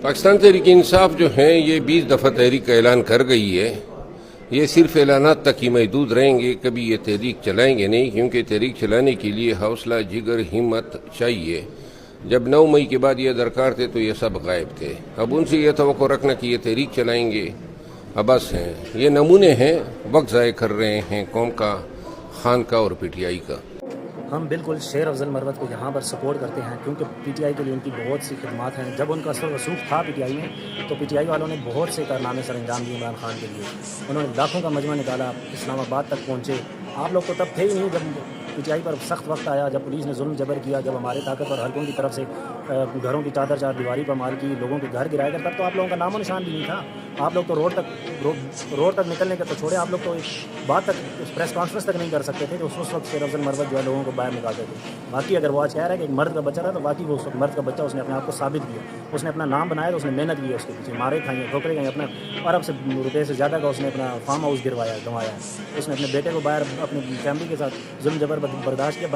پاکستان تحریک انصاف جو ہیں یہ 20 دفعہ تحریک کا اعلان کر گئی ہے. یہ صرف اعلانات تک ہی محدود رہیں گے، کبھی یہ تحریک چلائیں گے نہیں، کیونکہ تحریک چلانے کے لیے حوصلہ، جگر، ہمت چاہیے. جب 9 مئی کے بعد یہ درکار تھے تو یہ سب غائب تھے. اب ان سے یہ توقع رکھنا کہ یہ تحریک چلائیں گے عبث ہیں. یہ نمونے ہیں، وقت ضائع کر رہے ہیں قوم کا، خان کا اور پی ٹی آئی کا. ہم بالکل شیر افضل مروت کو یہاں پر سپورٹ کرتے ہیں، کیونکہ پی ٹی آئی کے لیے ان کی بہت سی خدمات ہیں. جب ان کا اثر رسوخ تھا پی ٹی آئی میں تو پی ٹی آئی والوں نے بہت سے کارنامے سر انجام دیے عمران خان کے لیے. انہوں نے لاکھوں کا مجمع نکالا، اسلام آباد تک پہنچے. آپ لوگ تو تب تھے ہی نہیں جب پی ٹی آئی پر سخت وقت آیا، جب پولیس نے ظلم جبر کیا، جب ہمارے طاقتور حلقوں کی طرف سے گھروں کی چادر چار دیواری پر مار کی، لوگوں کے گھر گرائے گئے. تب تو آپ لوگوں کا نام و نشان بھی نہیں تھا. آپ لوگ تو روڈ تک نکلنے کا تو چھوڑے، آپ لوگ تو بات تک پریس کانفرنس تک نہیں کر سکتے تھے. تو اس وقت شیر افضل مروت جو ہے لوگوں کو باہر نکالتے تھے. باقی اگر وہ آج کہہ رہا ہے کہ ایک مرد کا بچہ تھا، تو باقی وہ اس وقت مرد کا بچہ، اس نے اپنے آپ کو ثابت کیا. اس نے اپنا نام بنایا، تو اس نے محنت کی ہے، اس کے پیچھے مارے کھائیں، ٹھوکرے گئے. اپنا ارب سے روپے سے زیادہ کا اس نے اپنا فارم ہاؤس گنوایا ہے. اس نے اپنے بیٹے کو باہر اپنی فیملی کے ساتھ ظلم جبر برداشت کیا.